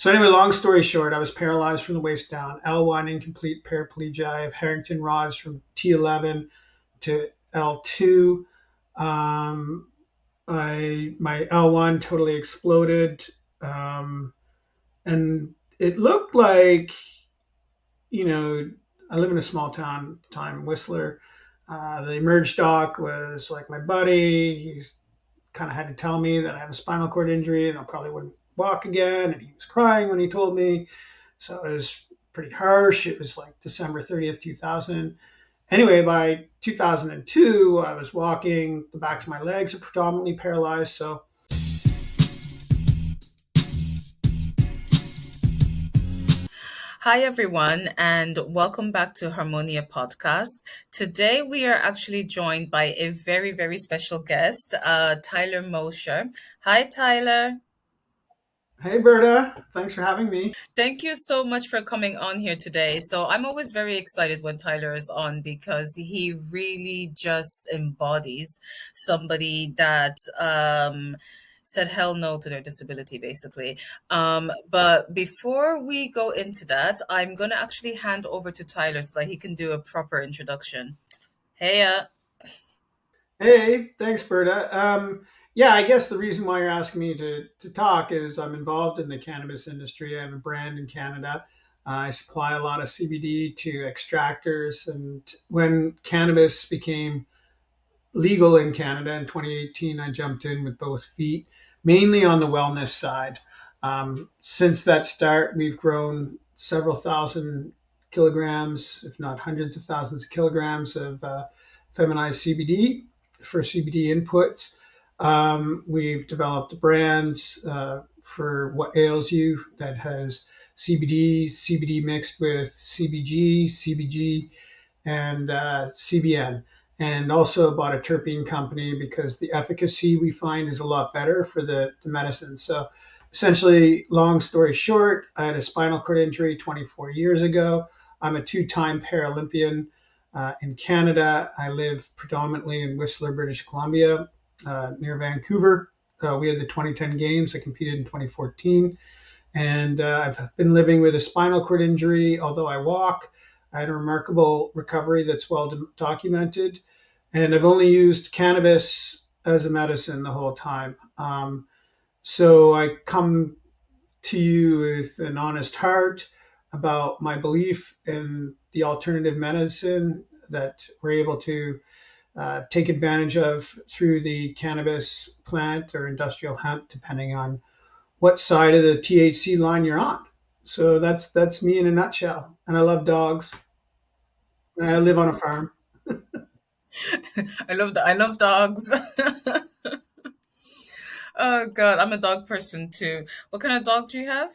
So anyway, long story short, I was paralyzed from the waist down, L1 incomplete paraplegia. I have Harrington rods from T11 to L2. Um, my L1 totally exploded, um, and it looked like, you know, I live in a small town at the time, Whistler. The emerge doc was like my buddy. He's kind of had to tell me that I have a spinal cord injury and I probably wouldn't walk again. And he was crying when he told me. So it was pretty harsh. It was like December 30th, 2000. Anyway, by 2002, I was walking. The backs of my legs are predominantly paralyzed. So Hi, everyone, and welcome back to Harmonia Podcast. Today, we are actually joined by a very, very special guest, Tyler Mosher. Hi, Tyler. hey, Berta, thanks for having me. Thank you so much for coming on here today. So, I'm always very excited when Tyler is on because he really just embodies somebody that said hell no to their disability, basically. But before we go into that, I'm going to actually hand over to Tyler so that he can do a proper introduction. Hey, Hey, thanks, Berta. Yeah, I guess the reason why you're asking me to talk is I'm involved in the cannabis industry. I have a brand in Canada. I supply a lot of CBD to extractors. And when cannabis became legal in Canada in 2018, I jumped in with both feet, mainly on the wellness side. Since that start, we've grown several thousand kilograms, if not hundreds of thousands of kilograms of feminized CBD for CBD inputs. We've developed brands for what ails you that has CBD mixed with CBG, and CBN, and also bought a terpene company because the efficacy we find is a lot better for the medicine. So essentially, long story short, I had a spinal cord injury 24 years ago. I'm a two-time Paralympian in Canada. I live predominantly in Whistler, British Columbia, near Vancouver. We had the 2010 Games. I competed in 2014. And I've been living with a spinal cord injury, although I walk. I had a remarkable recovery that's well documented. And I've only used cannabis as a medicine the whole time. So I come to you with an honest heart about my belief in the alternative medicine that we're able to take advantage of through the cannabis plant or industrial hemp, depending on what side of the THC line you're on. So that's me in a nutshell. And I love dogs. And I live on a farm. I love dogs. Oh God, I'm a dog person too. What kind of dog do you have?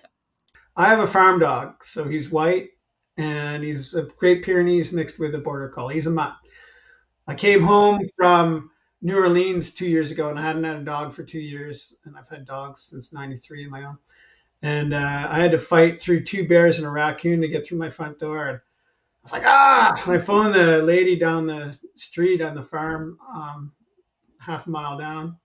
I have a farm dog, so he's white and he's a Great Pyrenees mixed with a border collie. He's a mutt. I came home from New Orleans 2 years ago, and I hadn't had a dog for 2 years, and I've had dogs since '93 in my own. And I had to fight through two bears and a raccoon to get through my front door. And I was like, ah! And I phoned the lady down the street on the farm, half a mile down.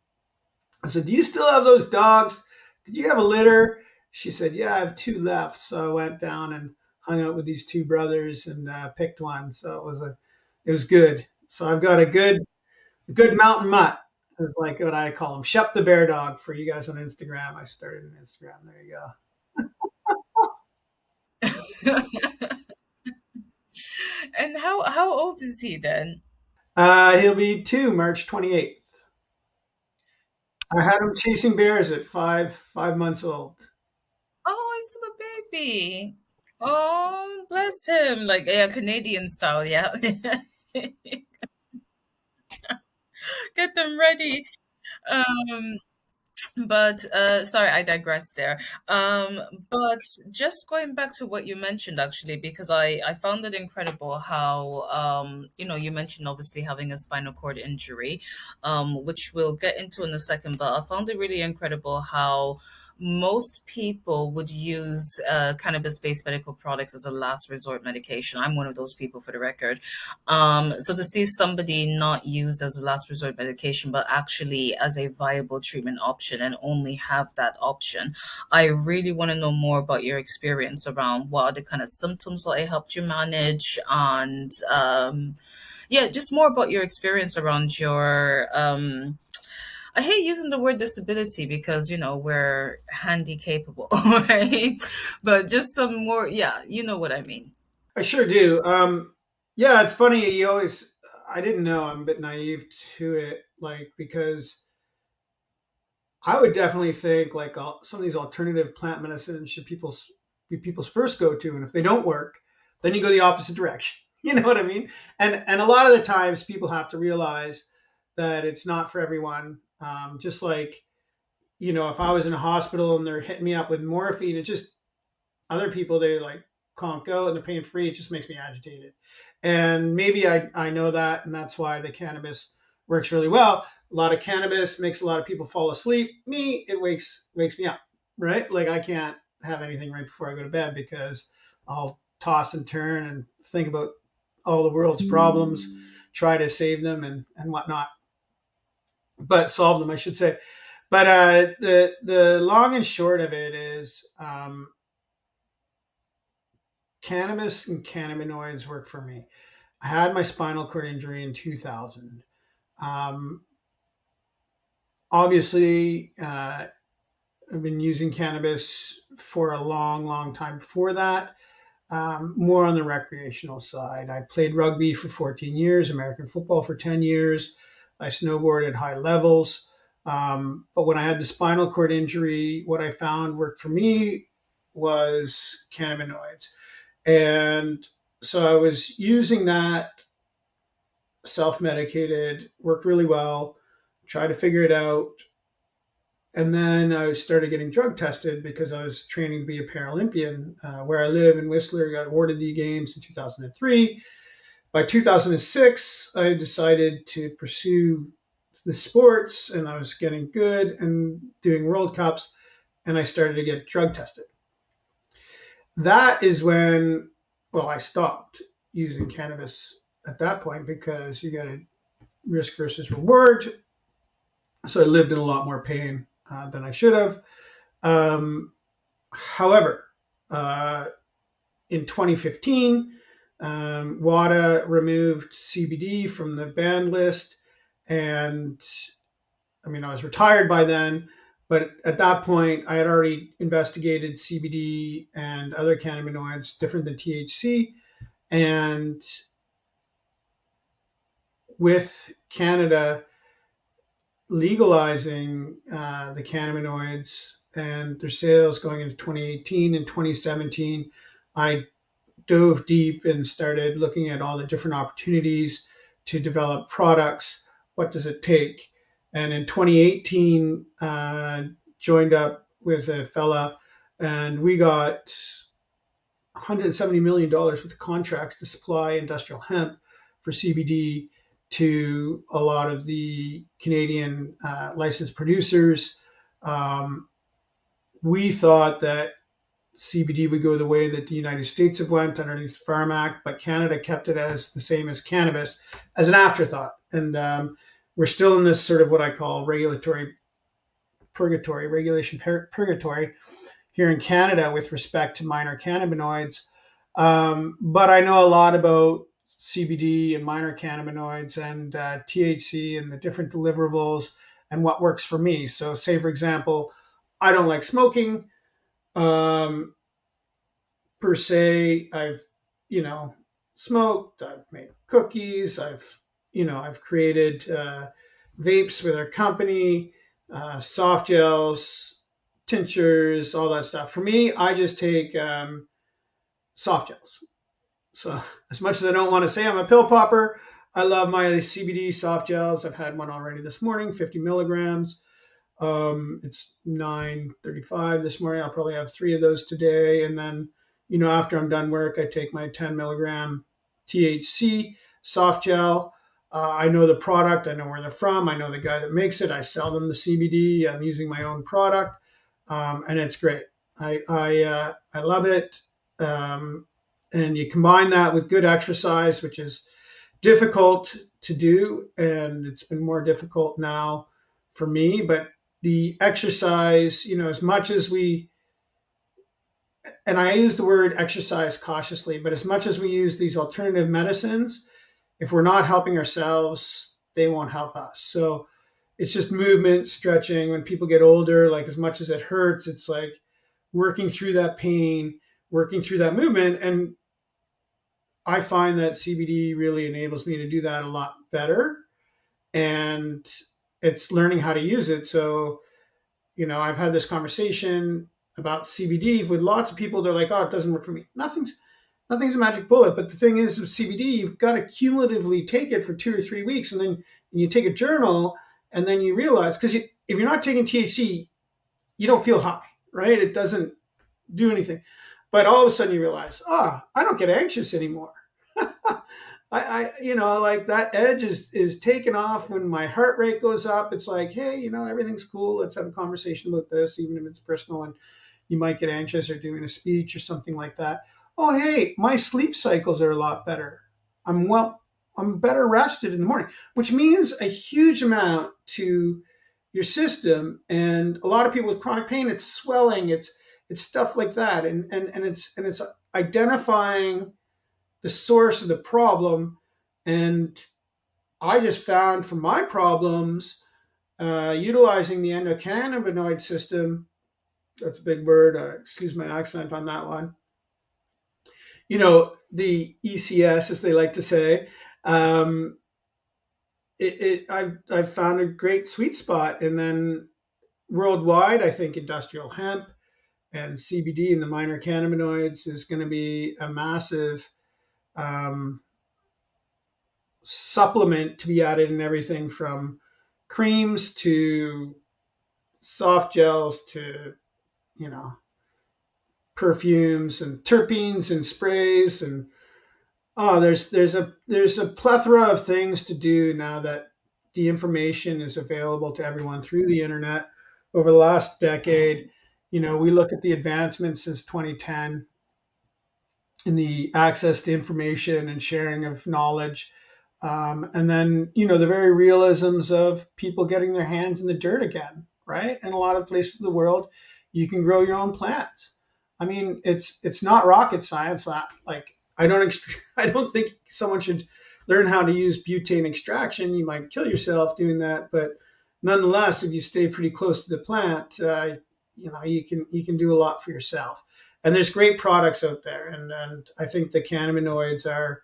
I said, "Do you still have those dogs? Did you have a litter?" She said, "Yeah, I have two left." So I went down and hung out with these two brothers and picked one. So it was good. So I've got a good mountain mutt. It's like what I call him, Shep the bear dog for you guys on Instagram. I started an Instagram. There you go. And how old is he then? He'll be two, March 28th. I had him chasing bears at 5 months old. Oh, he's still a baby. Oh, bless him. Like, yeah, Canadian style, yeah. Get them ready. Um, but sorry, I digressed there. But just going back to what you mentioned actually, because I found it incredible how you mentioned obviously having a spinal cord injury, which we'll get into in a second, but I found it really incredible how most people would use cannabis-based medical products as a last resort medication. I'm one of those people, for the record. So to see somebody not use as a last resort medication, but actually as a viable treatment option and only have that option, I really want to know more about your experience around what are the kind of symptoms that it helped you manage, and yeah, just more about your experience around your I hate using the word disability because, we're handy capable, right? But just some more, yeah, you know what I mean. I sure do. Yeah, it's funny. I didn't know. I'm a bit naive to it, like because I would definitely think like some of these alternative plant medicines should be people's first go to, and if they don't work, then you go the opposite direction. You know what I mean? And a lot of the times people have to realize that it's not for everyone. Just like if I was in a hospital and they're hitting me up with morphine, it just other people they like conk out and they're pain free. It just makes me agitated, and maybe I know that, and that's why the cannabis works really well. A lot of cannabis makes a lot of people fall asleep. Me, it wakes me up, right? Like I can't have anything right before I go to bed because I'll toss and turn and think about all the world's problems, try to save them and whatnot, but solve them, I should say. But the long and short of it is cannabis and cannabinoids work for me. I had my spinal cord injury in 2000. Um, Obviously, I've been using cannabis for a long, long time before that, more on the recreational side. I played rugby for 14 years, American football for 10 years. I snowboarded at high levels. But when I had the spinal cord injury, what I found worked for me was cannabinoids. And so I was using that self-medicated, worked really well, tried to figure it out. And then I started getting drug tested because I was training to be a Paralympian. Where I live in Whistler, got awarded the games in 2003. By 2006, I decided to pursue the sports, and I was getting good and doing World Cups, and I started to get drug tested. That is when, well, I stopped using cannabis at that point because you got to risk versus reward. So I lived in a lot more pain than I should have. However, in 2015, WADA removed CBD from the banned list. And I mean, I was retired by then, but at that point, I had already investigated CBD and other cannabinoids different than THC. And with Canada legalizing the cannabinoids and their sales going into 2018 and 2017, I dove deep and started looking at all the different opportunities to develop products. What does it take? And in 2018, joined up with a fella, and we got $170 million worth of contracts to supply industrial hemp for CBD to a lot of the Canadian licensed producers. We thought that CBD would go the way that the United States have went underneath the Farm Act, but Canada kept it as the same as cannabis as an afterthought. And we're still in this sort of what I call regulation purgatory here in Canada with respect to minor cannabinoids. But I know a lot about CBD and minor cannabinoids and THC and the different deliverables and what works for me. So say, for example, I don't like smoking. Per se, I've, smoked, I've made cookies, I've created vapes with our company, soft gels, tinctures, all that stuff. For me, I just take soft gels. So as much as I don't want to say I'm a pill popper, I love my CBD soft gels. I've had one already this morning, 50 milligrams. It's 9:35 this morning. I'll probably have 3 of those today. And then, after I'm done work, I take my 10 milligram THC soft gel. I know the product. I know where they're from. I know the guy that makes it. I sell them the CBD. I'm using my own product. and it's great. I love it. Um, and you combine that with good exercise, which is difficult to do, and it's been more difficult now for me. But the exercise, as much as we, and I use the word exercise cautiously, but as much as we use these alternative medicines, if we're not helping ourselves, they won't help us. So it's just movement, stretching. When people get older, like as much as it hurts, it's like working through that pain, working through that movement. And I find that CBD really enables me to do that a lot better. And it's learning how to use it. So, I've had this conversation about CBD with lots of people. They're like, oh, it doesn't work for me. Nothing's a magic bullet. But the thing is, with CBD, you've got to cumulatively take it for 2 or 3 weeks, and then you take a journal, and then you realize, because if you're not taking THC, you don't feel high, right? It doesn't do anything. But all of a sudden you realize, I don't get anxious anymore. Like that edge is taken off when my heart rate goes up. It's like, hey, everything's cool. Let's have a conversation about this, even if it's personal and you might get anxious or doing a speech or something like that. Oh, hey, my sleep cycles are a lot better. I'm better rested in the morning, which means a huge amount to your system. And a lot of people with chronic pain, it's swelling, it's stuff like that. And it's identifying the source of the problem. And I just found for my problems, utilizing the endocannabinoid system, that's a big word, excuse my accent on that one, the ECS, as they like to say, um, I've found a great sweet spot. And then worldwide, I think industrial hemp and CBD and the minor cannabinoids is going to be a massive um, supplement to be added in everything from creams to soft gels to, you know, perfumes and terpenes and sprays. And there's a plethora of things to do now that the information is available to everyone through the internet. Over the last decade, we look at the advancements since 2010 in the access to information and sharing of knowledge. And then, the very realisms of people getting their hands in the dirt again, right? In a lot of places of the world, you can grow your own plants. I mean, it's not rocket science. Like I don't think someone should learn how to use butane extraction. You might kill yourself doing that, but nonetheless, if you stay pretty close to the plant, you can do a lot for yourself. And there's great products out there, and I think the cannabinoids are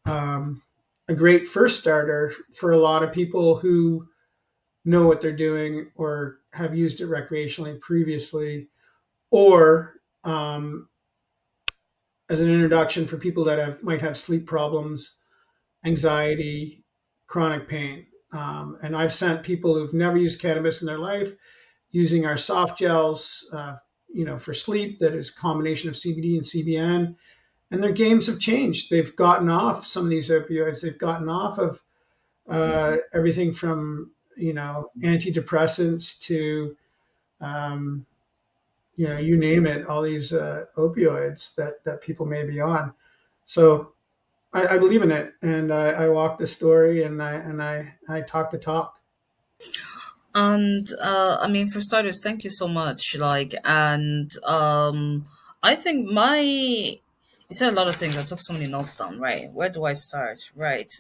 a great first starter for a lot of people who know what they're doing or have used it recreationally previously, or as an introduction for people that might have sleep problems, anxiety, chronic pain. And I've sent people who've never used cannabis in their life using our soft gels, for sleep that is a combination of CBD and CBN, and their games have changed. They've gotten off some of these opioids. They've gotten off of everything from antidepressants to you name it, all these opioids that people may be on. So I believe in it, and I walk the story, and I talk the talk. And I mean, for starters, thank you so much. Like, and I think you said a lot of things. I took so many notes down. Right, where do I start? Right.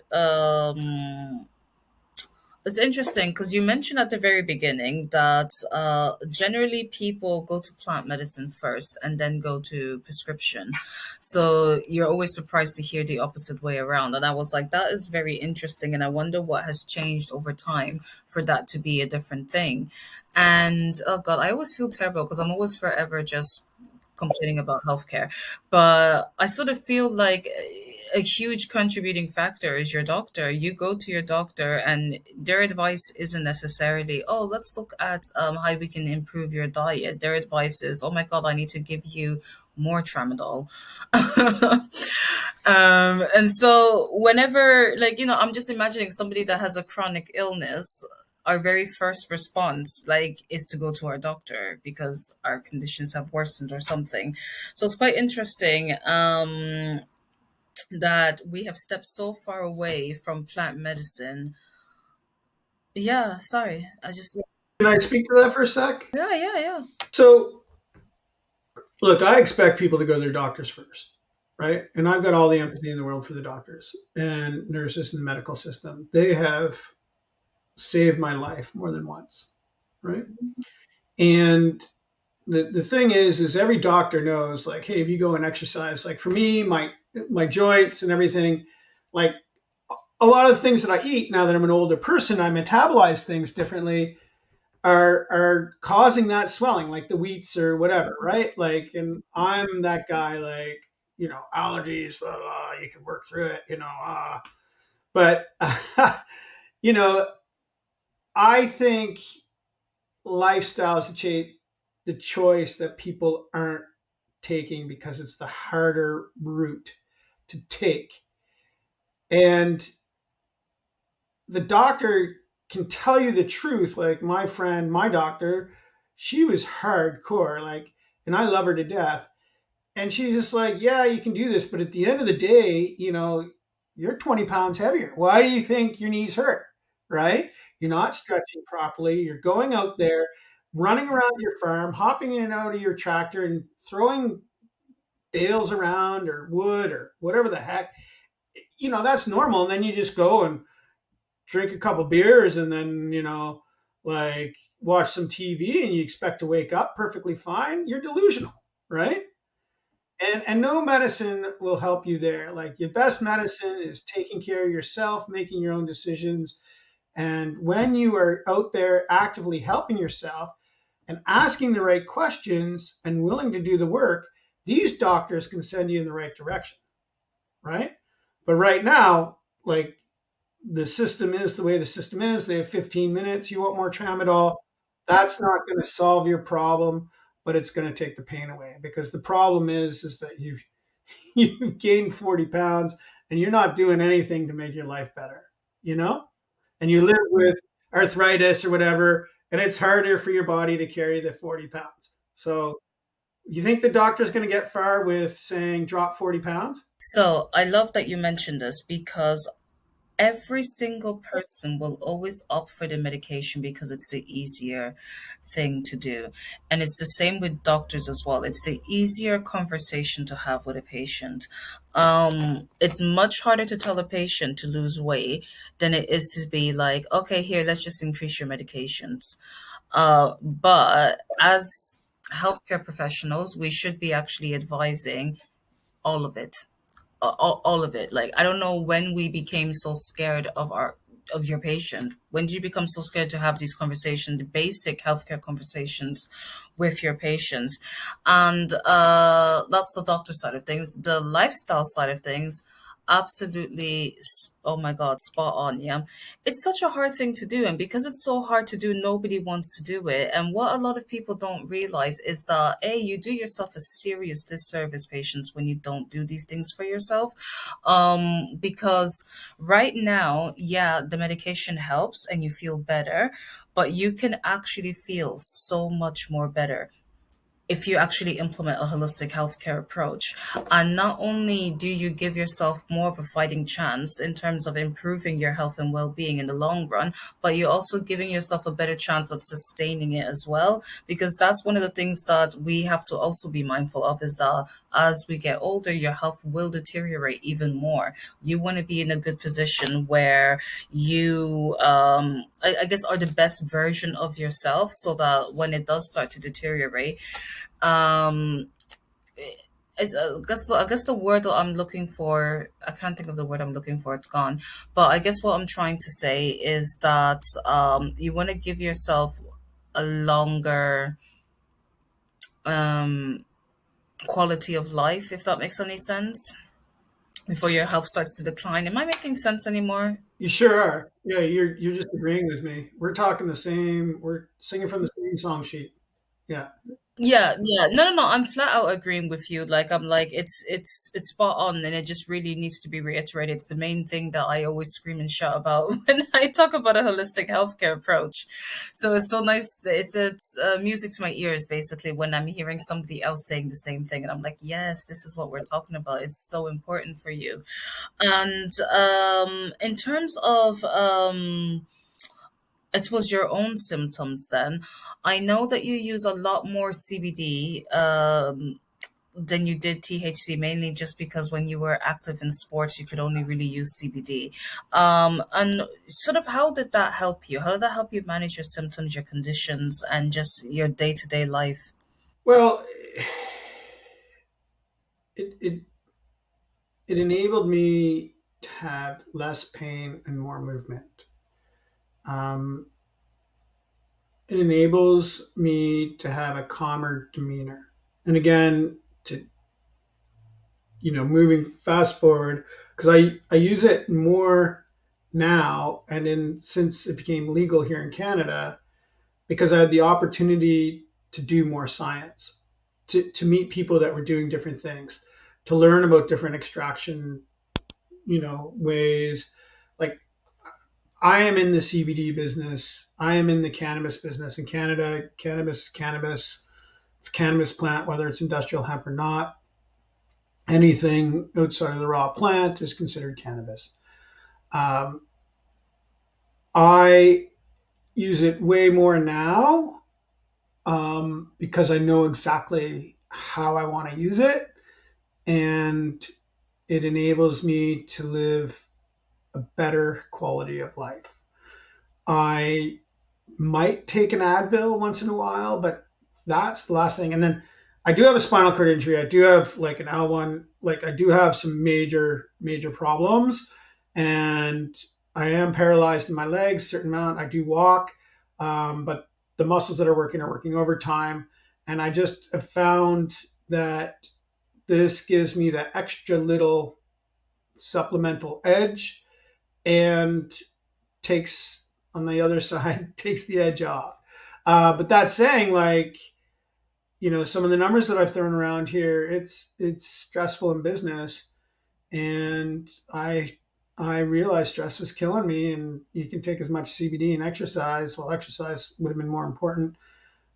It's interesting because you mentioned at the very beginning that generally people go to plant medicine first and then go to prescription. So you're always surprised to hear the opposite way around. And I was like, that is very interesting. And I wonder what has changed over time for that to be a different thing. And oh God, I always feel terrible because I'm always forever just complaining about healthcare. But I sort of feel like a huge contributing factor is your doctor. You go to your doctor, and their advice isn't necessarily, oh, let's look at how we can improve your diet. Their advice is, oh my God, I need to give you more tramadol. And so whenever, like, I'm just imagining somebody that has a chronic illness. our very first response like is to go to our doctor because our conditions have worsened or something. So it's quite interesting that we have stepped so far away from plant medicine. Yeah, sorry. I just Can I speak to that for a sec? yeah, yeah, yeah. So, look, I expect people to go to their doctors first, right? And I've got all the empathy in the world for the doctors and nurses in the medical system. They have saved my life more than once, right? And the thing is every doctor knows, like, hey, if you go and exercise, like for me, my joints and everything, like a lot of the things that I eat now that I'm an older person, I metabolize things differently, are causing that swelling, like the wheats or whatever, right? Like, and I'm that guy, like, allergies, blah, blah, you can work through it, but you know, I think lifestyle is the choice that people aren't taking because it's the harder route to take. And the doctor can tell you the truth. Like my friend, my doctor, she was hardcore, like, and I love her to death. And she's just like, yeah, you can do this, but at the end of the day, you're 20 pounds heavier. Why do you think your knees hurt? Right? You're not stretching properly. You're going out there, running around your farm, hopping in and out of your tractor and throwing bales around or wood or whatever the heck. That's normal. And then you just go and drink a couple beers and then, like watch some TV and you expect to wake up perfectly fine. You're delusional, right? And no medicine will help you there. Like your best medicine is taking care of yourself, making your own decisions. And when you are out there actively helping yourself and asking the right questions and willing to do the work, these doctors can send you in the right direction, right? But right now, like the system is the way the system is. They have 15 minutes. You want more tramadol. That's not going to solve your problem, but it's going to take the pain away because the problem is that you've gained 40 pounds and you're not doing anything to make your life better, you know? And you live with arthritis or whatever, and it's harder for your body to carry the 40 pounds. So you think the doctor's going to get far with saying drop 40 pounds? So I love that you mentioned this because every single person will always opt for the medication because it's the easier thing to do. And it's the same with doctors as well. It's the easier conversation to have with a patient. It's much harder to tell a patient to lose weight than it is to be like, okay, here, let's just increase your medications. But as healthcare professionals, we should be actually advising all of it, all of it. Like I don't know when we became so scared of your patient. When did you become so scared to have these conversations, the basic healthcare conversations with your patients? And that's the doctor side of things. The lifestyle side of things, absolutely. Oh my God, spot on. Yeah, it's such a hard thing to do, and because it's so hard to do, nobody wants to do it. And what a lot of people don't realize is that you do yourself a serious disservice, patients, when you don't do these things for yourself. Because right now, yeah, the medication helps and you feel better, but you can actually feel so much more better if you actually implement a holistic healthcare approach. And not only do you give yourself more of a fighting chance in terms of improving your health and well being in the long run, but you're also giving yourself a better chance of sustaining it as well. Because that's one of the things that we have to also be mindful of is that as we get older, your health will deteriorate even more. You want to be in a good position where you, I guess, are the best version of yourself so that when it does start to deteriorate, um I guess the word that I'm looking for, I can't think of the word I'm looking for, it's gone. But I guess what I'm trying to say is that you want to give yourself a longer um quality of life, if that makes any sense, before your health starts to decline. Am I making sense anymore? You sure are. Yeah, you're just agreeing with me. We're talking the same. We're singing from the same song sheet. Yeah. Yeah, yeah. No, no, no. I'm flat out agreeing with you. Like I'm like it's spot on and it just really needs to be reiterated. It's the main thing that I always scream and shout about when I talk about a holistic healthcare approach. So it's so nice. It's music to my ears basically when I'm hearing somebody else saying the same thing and I'm like, yes, this is what we're talking about. It's so important for you. And in terms of I suppose your own symptoms then. I know that you use a lot more CBD than you did THC, mainly just because when you were active in sports, you could only really use CBD. And sort of how did that help you? How did that help you manage your symptoms, your conditions, and just your day to day life? Well, it it enabled me to have less pain and more movement. Um, it enables me to have a calmer demeanor. And again, to moving fast forward, because I use it more now, and in since it became legal here in Canada, because I had the opportunity to do more science, to meet people that were doing different things, to learn about different extraction, ways. Like, I am in the CBD business. I am in the cannabis business in Canada. Cannabis. It's a cannabis plant, whether it's industrial hemp or not. Anything outside of the raw plant is considered cannabis. Um, I use it way more now because I know exactly how I want to use it, and it enables me to live a better quality of life. I might take an Advil once in a while, but that's the last thing. And then I do have a spinal cord injury. I do have like an L1, like I do have some major problems, and I am paralyzed in my legs, certain amount. I do walk, but the muscles that are working overtime. And I just have found that this gives me that extra little supplemental edge and takes on the other side takes the edge off. But that saying, like, some of the numbers that I've thrown around here, it's stressful in business, and I realized stress was killing me, and you can take as much CBD and exercise. Well, exercise would have been more important,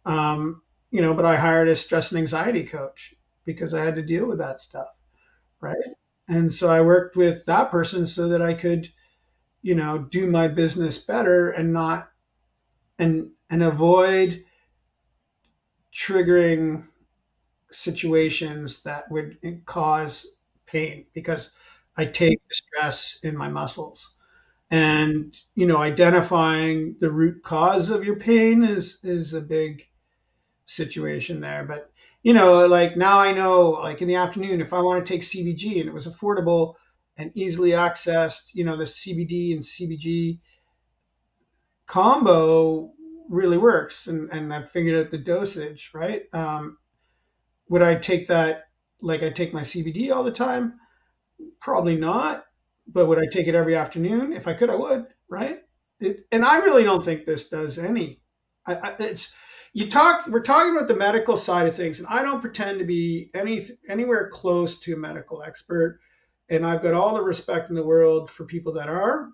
but I hired a stress and anxiety coach because I had to deal with that stuff, right? And so I worked with that person so that I could, do my business better and not and avoid triggering situations that would cause pain because I take the stress in my muscles. And identifying the root cause of your pain is a big situation there. But like now I know, like in the afternoon, if I want to take CBG and it was affordable and easily accessed, the CBD and CBG combo really works, and I've figured out the dosage, right? Would I take that like I take my CBD all the time? Probably not. But would I take it every afternoon? If I could, I would, right? And I really don't think this does any. It's we're talking about the medical side of things, and I don't pretend to be anywhere close to a medical expert. And I've got all the respect in the world for people that are.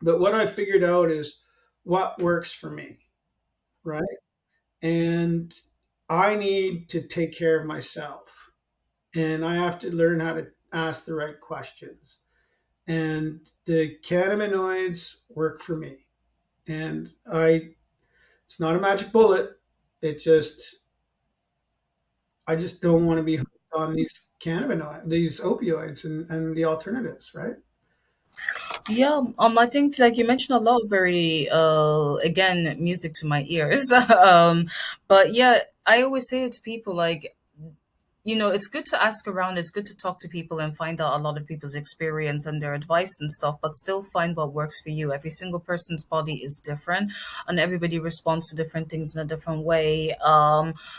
But what I figured out is what works for me, right? And I need to take care of myself, and I have to learn how to ask the right questions. And the cannabinoids work for me. And it's not a magic bullet. It just, I just don't want to be hooked on these opioids and the alternatives, right? Yeah, I think like you mentioned a lot of very again music to my ears. But yeah, I always say it to people like it's good to ask around, it's good to talk to people and find out a lot of people's experience and their advice and stuff, but still find what works for you. Every single person's body is different and everybody responds to different things in a different way.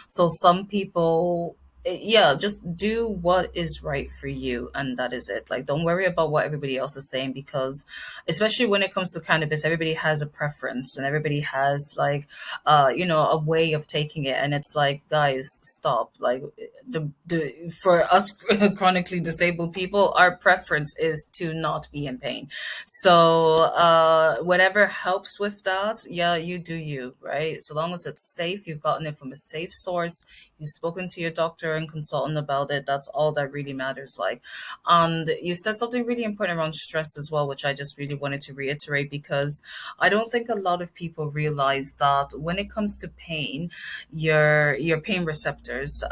So some people yeah, just do what is right for you, and that is it. Like, don't worry about what everybody else is saying, because especially when it comes to cannabis, everybody has a preference and everybody has like a way of taking it, and it's like, guys, stop. Like, the for us chronically disabled people, our preference is to not be in pain. So whatever helps with that, yeah, you do you, right? So long as it's safe, you've gotten it from a safe source, you've spoken to your doctor and consultant about it, that's all that really matters. Like, and you said something really important around stress as well, which I just really wanted to reiterate, because I don't think a lot of people realize that when it comes to pain, your pain receptors,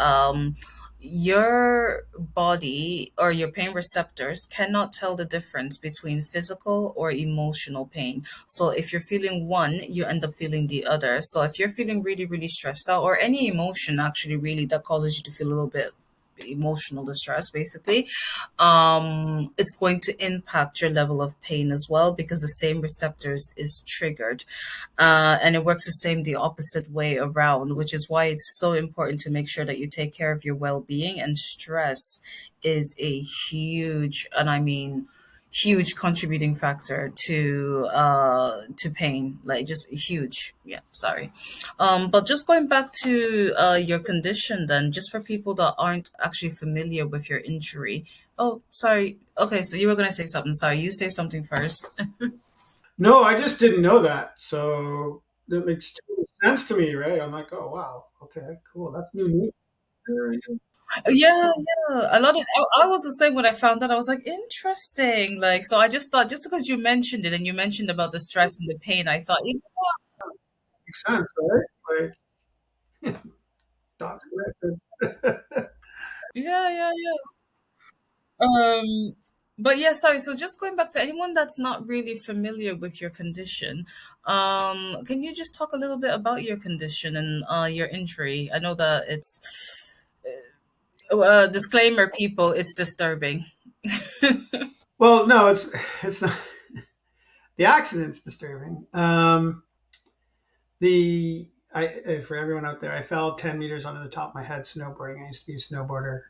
your body or your pain receptors cannot tell the difference between physical or emotional pain. So if you're feeling one, you end up feeling the other. So if you're feeling really, really stressed out, or any emotion actually really that causes you to feel a little bit emotional distress, basically, it's going to impact your level of pain as well, because the same receptors is triggered, and it works the same the opposite way around, which is why it's so important to make sure that you take care of your well-being. And stress is a huge, and I mean huge, contributing factor to pain, like just huge. Yeah, sorry. But just going back to your condition, then, just for people that aren't actually familiar with your injury. Oh, sorry. Okay, so you were going to say something. Sorry, you say something first. No, I just didn't know that. So that makes total sense to me, right? I'm like, oh wow, okay, cool. That's new news. Yeah, yeah. A lot of I was the same when I found that. I was like, interesting. Like, so I just thought, just because you mentioned it and you mentioned about the stress and the pain, I thought, Makes sense, right? Like dots connected. yeah, yeah, yeah. But yeah, sorry. So just going back to anyone that's not really familiar with your condition, can you just talk a little bit about your condition and your injury? I know that it's disclaimer, people, it's disturbing. Well, no, it's not. The accident's disturbing. The I For everyone out there, I fell 10 meters onto the top of my head snowboarding. I used to be a snowboarder,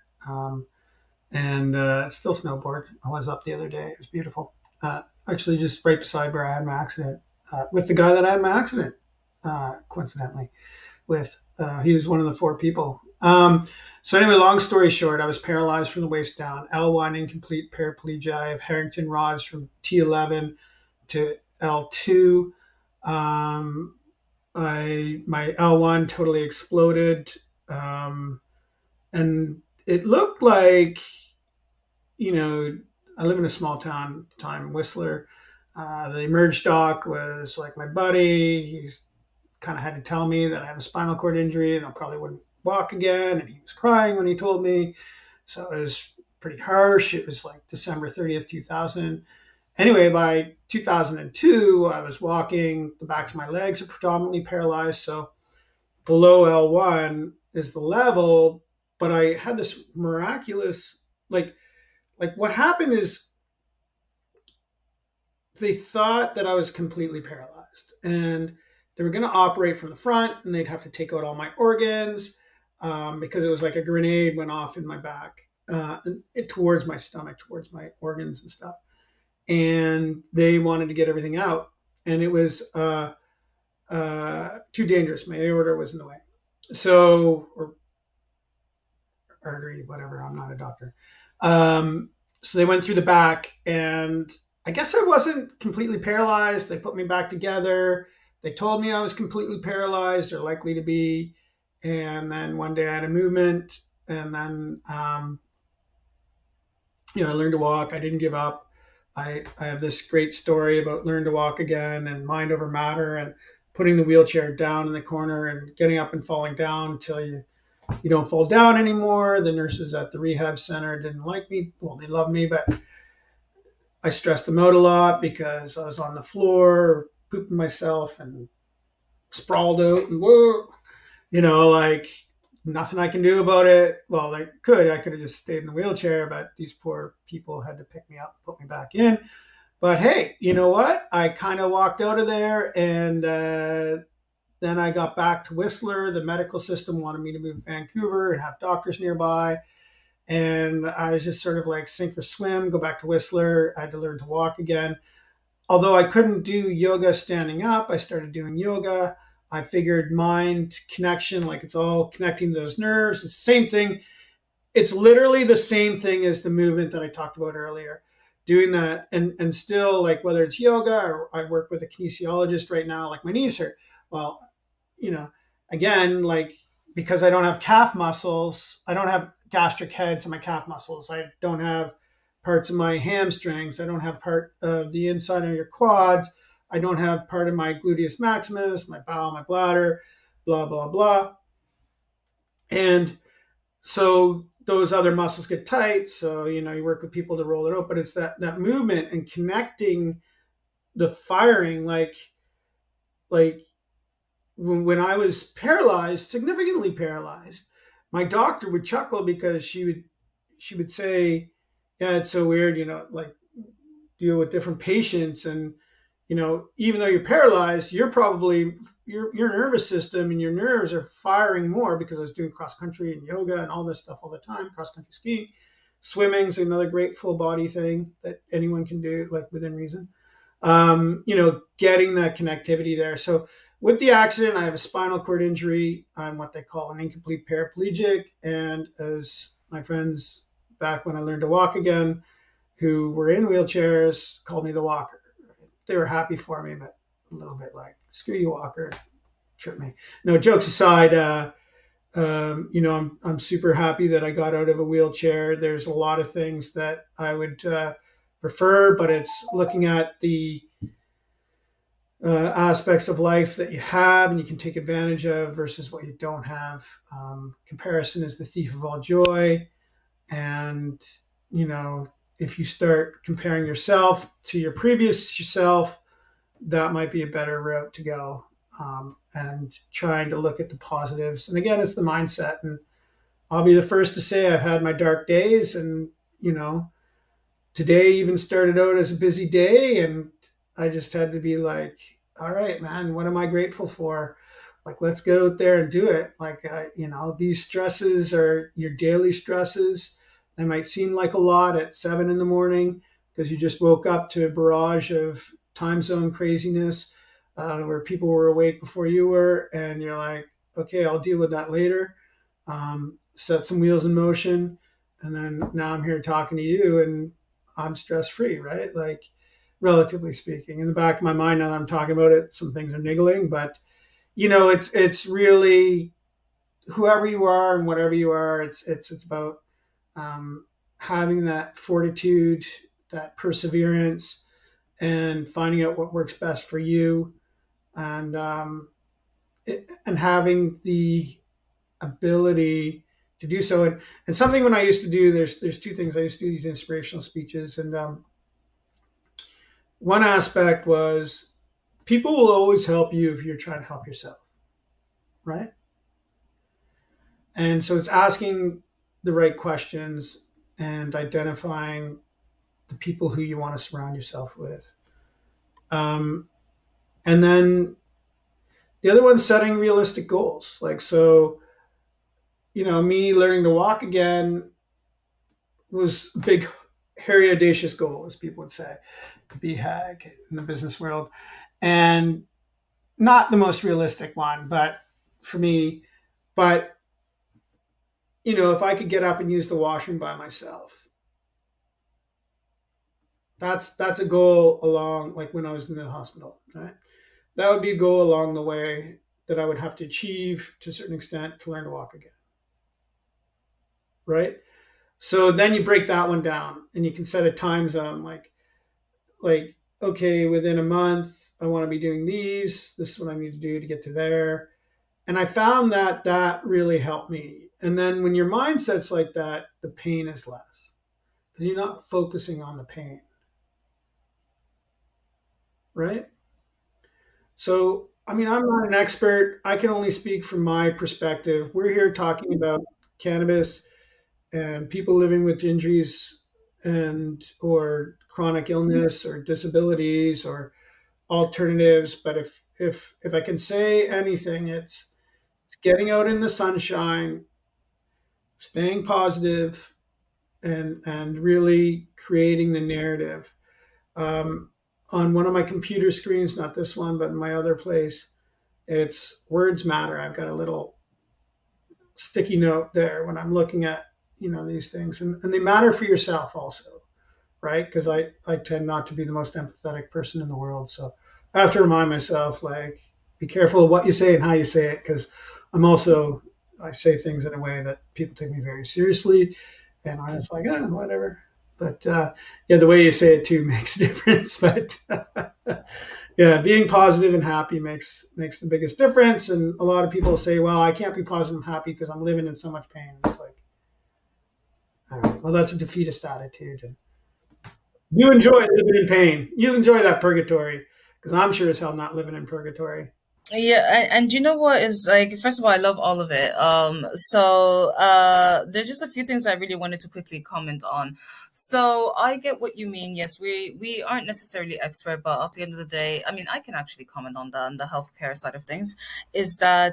and still snowboard. I was up the other day. It was beautiful. Actually, just right beside where I had my accident, with the guy that I had my accident, coincidentally, with. He was one of the four people. So anyway, long story short, I was paralyzed from the waist down, L1 incomplete paraplegia. I have Harrington rods from T11 to L2. Um, my L1 totally exploded, and it looked like, you know, I live in a small town at the time, Whistler. The emerge doc was like my buddy. He's kind of had to tell me that I have a spinal cord injury and I probably wouldn't walk again. And he was crying when he told me. So it was pretty harsh. It was like December 30th, 2000. Anyway, by 2002, I was walking. The backs of my legs are predominantly paralyzed. So below L1 is the level. But I had this miraculous, like, what happened is they thought that I was completely paralyzed, and they were going to operate from the front, and they'd have to take out all my organs, because it was like a grenade went off in my back, towards my stomach, towards my organs and stuff. And they wanted to get everything out, and it was too dangerous. My aorta was in the way, so, or artery, whatever. I'm not a doctor. So they went through the back, and I guess I wasn't completely paralyzed. They put me back together. They told me I was completely paralyzed or likely to be. And then one day I had a movement, and then, I learned to walk. I didn't give up. I have this great story about learn to walk again and mind over matter, and putting the wheelchair down in the corner and getting up and falling down until you don't fall down anymore. The nurses at the rehab center didn't like me. Well, they loved me, but I stressed them out a lot because I was on the floor pooping myself and sprawled out, and whoa, like nothing I can do about it. Well, I could have just stayed in the wheelchair, but these poor people had to pick me up and put me back in. But hey, you know what? I kind of walked out of there, and Then I got back to Whistler. The medical system wanted me to move to Vancouver and have doctors nearby. And I was just sort of like sink or swim, go back to Whistler. I had to learn to walk again. Although I couldn't do yoga standing up, I started doing yoga. I figured mind connection, like it's all connecting to those nerves. It's the same thing. It's literally the same thing as the movement that I talked about earlier. Doing that and still like whether it's yoga or I work with a kinesiologist right now, like my knees hurt. Well, you know, again, like because I don't have calf muscles, I don't have gastric heads in my calf muscles. I don't have parts of my hamstrings. I don't have part of the inside of your quads. I don't have part of my gluteus maximus, my bowel, my bladder, blah, blah, blah. And so those other muscles get tight. So, you work with people to roll it out, but it's that movement and connecting the firing, like when I was paralyzed, significantly paralyzed, my doctor would chuckle because she would say, "Yeah, it's so weird, like deal with different patients, and even though you're paralyzed, you're probably your nervous system and your nerves are firing more because I was doing cross country and yoga and all this stuff all the time, cross country skiing, swimming's another great full body thing that anyone can do, like within reason." Getting that connectivity there. So with the accident, I have a spinal cord injury. I'm what they call an incomplete paraplegic. And as my friends back when I learned to walk again, who were in wheelchairs, called me the walker. They were happy for me, but a little bit like, screw you, walker, trip me. No, jokes aside, I'm super happy that I got out of a wheelchair. There's a lot of things that I would prefer, but it's looking at the aspects of life that you have and you can take advantage of versus what you don't have. Comparison is the thief of all joy. And, if you start comparing yourself to your previous yourself, that might be a better route to go. And trying to look at the positives. And again, it's the mindset. And I'll be the first to say I've had my dark days. And, today even started out as a busy day. And I just had to be like, all right, man, what am I grateful for? Like, let's get out there and do it. Like, these stresses are your daily stresses. They might seem like a lot at 7 a.m. because you just woke up to a barrage of time zone craziness where people were awake before you were. And you're like, okay, I'll deal with that later. Set some wheels in motion. And then now I'm here talking to you and I'm stress free, right? Like, relatively speaking. In the back of my mind, now that I'm talking about it, some things are niggling, but it's really whoever you are and whatever you are. It's about having that fortitude, that perseverance, and finding out what works best for you, and and having the ability to do so. And something when I used to do, there's two things. I used to do these inspirational speeches, and one aspect was people will always help you if you're trying to help yourself, right? And so it's asking the right questions and identifying the people who you want to surround yourself with. And then the other one's setting realistic goals. Like, so, me learning to walk again was a big, hairy, audacious goal, as people would say, BHAG in the business world. And not the most realistic one, but for me, but if I could get up and use the washroom by myself, that's a goal along, like when I was in the hospital, right? That would be a goal along the way that I would have to achieve to a certain extent to learn to walk again, right? So then you break that one down and you can set a time zone, like okay, within a month, I want to be doing these. This is what I need to do to get to there. And I found that really helped me. And then when your mindset's like that, the pain is less because you're not focusing on the pain, right? So, I mean, I'm not an expert. I can only speak from my perspective. We're here talking about cannabis and people living with injuries and or chronic illness or disabilities or alternatives. But if I can say anything, it's getting out in the sunshine, staying positive, and really creating the narrative. Um, on one of my computer screens, not this one, but in my other place, it's words matter. I've got a little sticky note there when I'm looking at these things, and they matter for yourself also, right? Because I tend not to be the most empathetic person in the world, so I have to remind myself, like, be careful of what you say and how you say it, because I say things in a way that people take me very seriously, and I'm just like, whatever. But yeah, the way you say it too makes a difference. But yeah, being positive and happy makes the biggest difference. And a lot of people say, well, I can't be positive and happy because I'm living in so much pain. It's like, all right, well, that's a defeatist attitude. And you enjoy living in pain. You enjoy that purgatory, because I'm sure as hell not living in purgatory. Yeah, and you know what is like, first of all, I love all of it. There's just a few things I really wanted to quickly comment on. So I get what you mean. Yes, we aren't necessarily expert, but at the end of the day, I mean, I can actually comment on that on the healthcare side of things, is that,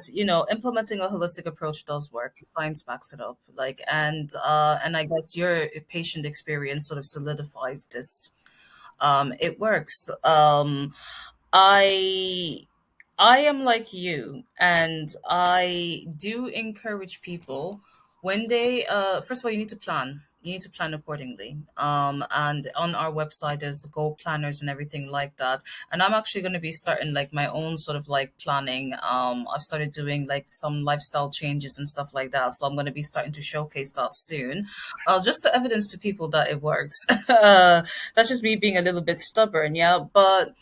implementing a holistic approach does work. The science backs it up. And I guess your patient experience sort of solidifies this. It works. I I am like you, and I do encourage people when they first of all, you need to plan. You need to plan accordingly. And on our website there's goal planners and everything like that. And I'm actually going to be starting like my own sort of like planning. I've started doing like some lifestyle changes and stuff like that. So I'm going to be starting to showcase that soon, just to evidence to people that it works. That's just me being a little bit stubborn, yeah. But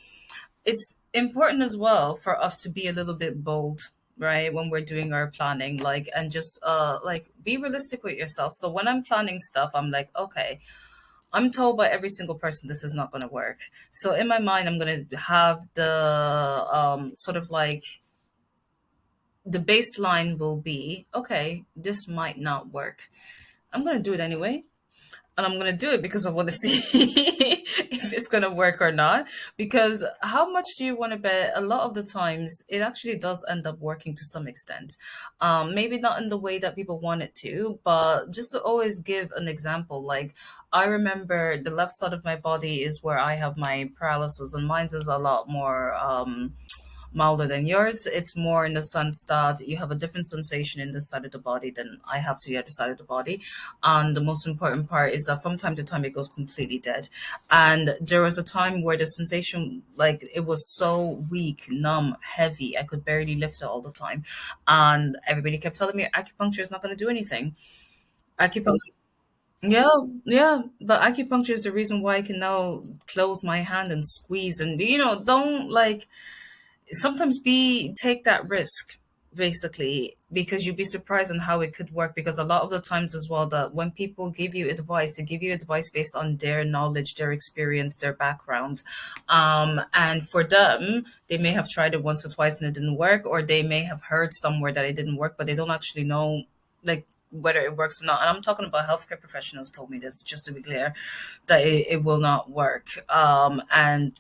it's important as well for us to be a little bit bold, right, when we're doing our planning, like, and just like, be realistic with yourself. So when I'm planning stuff, I'm like, okay, I'm told by every single person this is not going to work. So in my mind, I'm going to have the sort of like, the baseline will be, okay, this might not work. I'm going to do it anyway, and I'm gonna do it because I want to see if it's gonna work or not. Because how much do you want to bet? A lot of the times, it actually does end up working to some extent. Maybe not in the way that people want it to, but just to always give an example. Like, I remember the left side of my body is where I have my paralysis, and mine's is a lot more milder than yours. It's more in the sense that you have a different sensation in this side of the body than I have to the other side of the body. And the most important part is that from time to time it goes completely dead. And there was a time where the sensation, like, it was so weak, numb, heavy, I could barely lift it all the time. And everybody kept telling me acupuncture is not going to do anything. Acupuncture. Yeah, yeah, but acupuncture is the reason why I can now close my hand and squeeze, and don't like, sometimes be take that risk, basically, because you'd be surprised on how it could work. Because a lot of the times as well, that when people give you advice, they give you advice based on their knowledge, their experience, their background. And for them, they may have tried it once or twice and it didn't work, or they may have heard somewhere that it didn't work, but they don't actually know, like, whether it works or not. And I'm talking about healthcare professionals told me this, just to be clear, that it will not work. And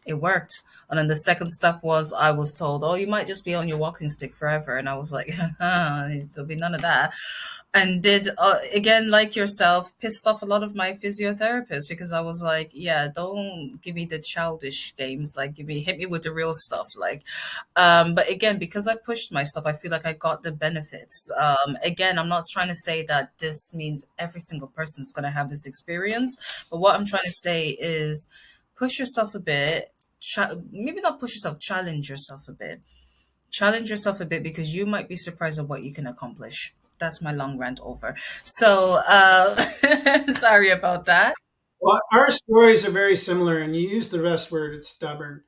it worked. And then the second step was, I was told, oh, you might just be on your walking stick forever. And I was like, there'll be none of that. And did, again, like yourself, pissed off a lot of my physiotherapists, because I was like, yeah, don't give me the childish games. Like, hit me with the real stuff. Like, but again, because I pushed myself, I feel like I got the benefits. Again, I'm not trying to say that this means every single person is going to have this experience. But what I'm trying to say is, push yourself a bit. Maybe not push yourself, challenge yourself a bit. Challenge yourself a bit, because you might be surprised at what you can accomplish. That's my long rant over. So, sorry about that. Well, our stories are very similar, and you use the rest word, it's stubborn.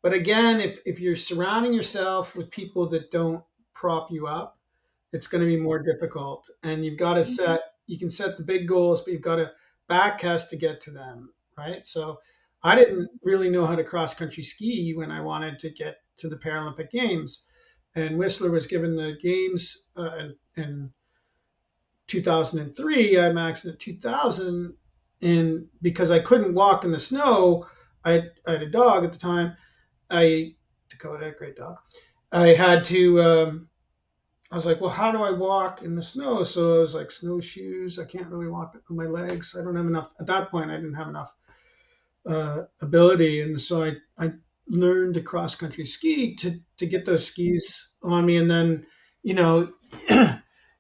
But again, if you're surrounding yourself with people that don't prop you up, it's going to be more difficult. And you've got to you can set the big goals, but you've got to backtest to get to them, right? So I didn't really know how to cross country ski when I wanted to get to the Paralympic Games. And Whistler was given the games in 2003. I maxed in 2000. And because I couldn't walk in the snow, I had a dog at the time. I Dakota, great dog. I had to. I was like, well, how do I walk in the snow? So I was like, snowshoes. I can't really walk on my legs. I don't have enough. At that point, I didn't have enough ability, and so I learned to cross country ski to get those skis on me, and then you know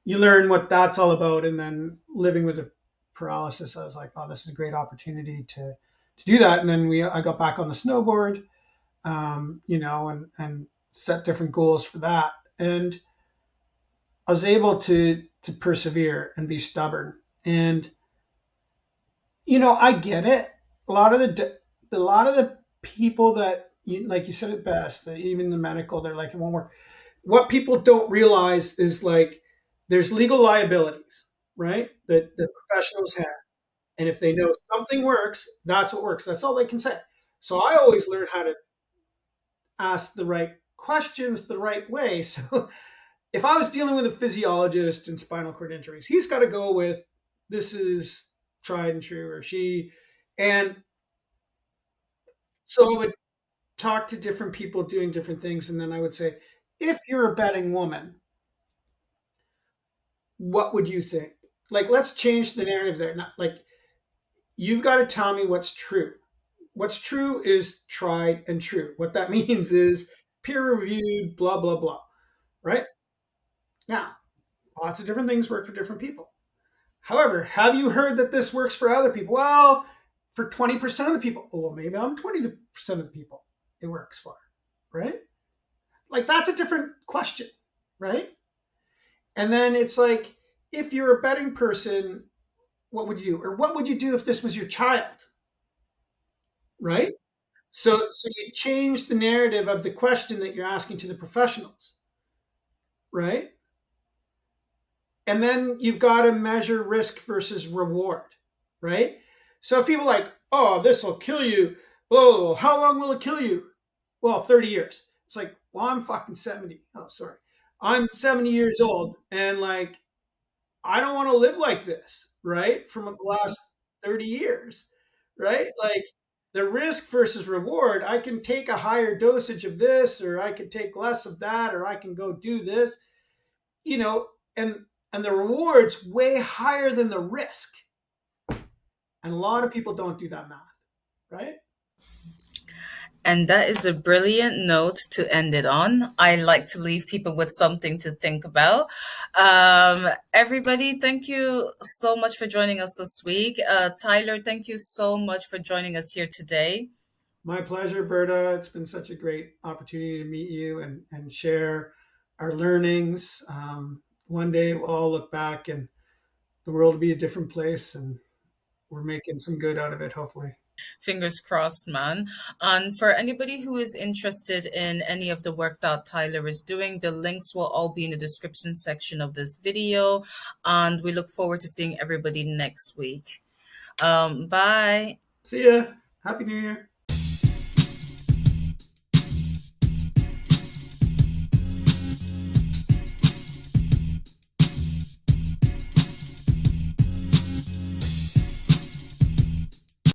you learn what that's all about, and then living with a paralysis, I was like, oh, this is a great opportunity to do that, and then we I got back on the snowboard, and set different goals for that, and I was able to persevere and be stubborn, and I get it. A lot of the people that like you said it best, that even the medical, they're like, it won't work. What people don't realize is like there's legal liabilities, right? That the professionals have, and if they know something works, that's what works. That's all they can say. So I always learn how to ask the right questions the right way. So if I was dealing with a physiologist and spinal cord injuries, he's got to go with this is tried and true, or she, and so I would talk to different people doing different things, and then I would say, if you're a betting woman, what would you think? Like, let's change the narrative there. Not like you've got to tell me what's true. What's true is tried and true. What that means is peer reviewed, blah blah blah. Right now, lots of different things work for different people. However, have you heard that this works for other people? Well, for 20% of the people. Oh, well, maybe I'm 20% of the people it works for, right? Like that's a different question, right? And then it's like, if you're a betting person, what would you do? Or what would you do if this was your child, right? So you change the narrative of the question that you're asking to the professionals, right? And then you've got to measure risk versus reward, right? So if people are like, oh, this will kill you, oh, how long will it kill you? Well, 30 years. It's like, well, I'm fucking 70. Oh, sorry. I'm 70 years old, and like, I don't want to live like this, right? From the last 30 years, right? Like, the risk versus reward, I can take a higher dosage of this, or I can take less of that, or I can go do this, you know, and the reward's way higher than the risk. And a lot of people don't do that math, right? And that is a brilliant note to end it on. I like to leave people with something to think about. Everybody, thank you so much for joining us this week. Tyler, thank you so much for joining us here today. My pleasure, Berta. It's been such a great opportunity to meet you and share our learnings. One day we'll all look back and the world will be a different place, and we're making some good out of it, hopefully. Fingers crossed, man. And for anybody who is interested in any of the work that Tyler is doing, the links will all be in the description section of this video. And we look forward to seeing everybody next week. Bye. See ya. Happy New Year.